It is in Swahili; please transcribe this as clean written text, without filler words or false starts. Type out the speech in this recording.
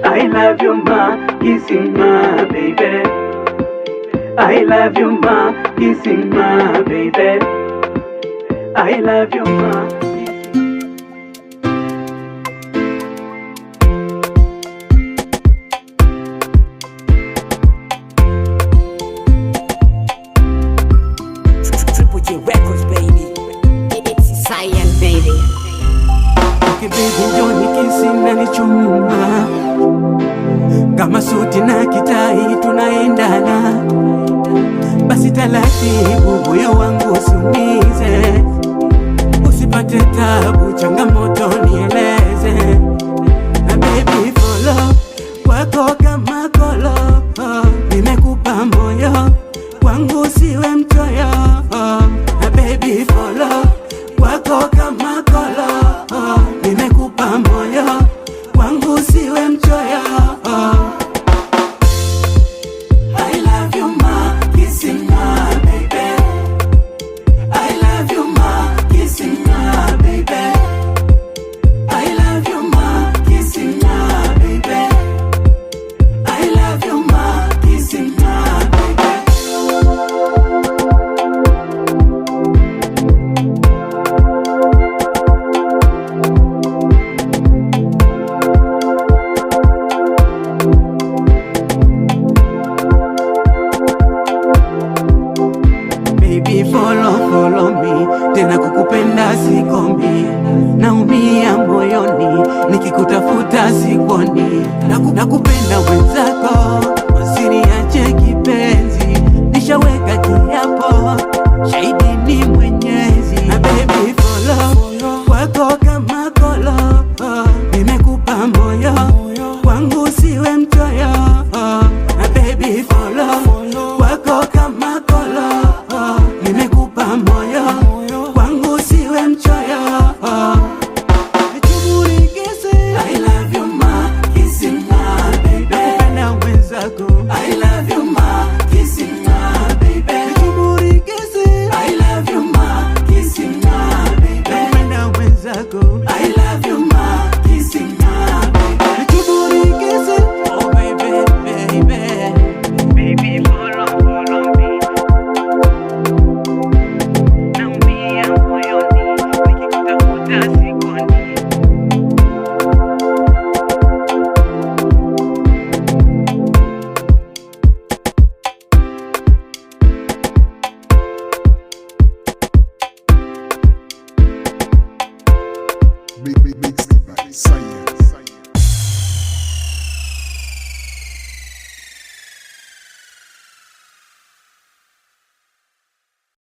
I love you ma, kissing ma baby. I love you ma, kissing ma baby. I love you ma. Triple J Records baby. It's Science baby. Okay baby, njoni kisi na nichumuma, kama suti na kitai tunaendana. Basi taratibu moyo wangu usiumize, usipate tabu, changamoto nieleze. Na baby follow wako kama kolo, nimekupa moyo wangu usiwe mchoyo. Na baby follow wako kama kolo, nimekupa moyo wangu usiwe mchoyo. I love you ma, kissing ma baby. I love you ma, kissing ma baby. I love you ma, kissing ma baby. I love you ma, kissing ma baby. Baby follow me, tena kukupenda sikomi, naumia moyoni nikikutafuta sikuoni. Nakupenda wenzako, usiniache kipenzi, nishaweka kiapo, shahidi ni Mwenyezi. Na baby follow wako kama kolo, nimekupa moyo wangu usiwe mchoyo. Na baby follow wako kama kolo, nimekupa moyo wangu usiwe mchoyo. I love you ma, kissing ma baby. Nakupenda wenzako. I love you ma, kissing ma baby. I love you ma, kissing ma baby. Nakupenda wenzako. I love you ma, kissing ma baby. Oh baby, baby. Baby follow me. Naumia moyoni nikikutafuta sikuoni. Mixed by Science.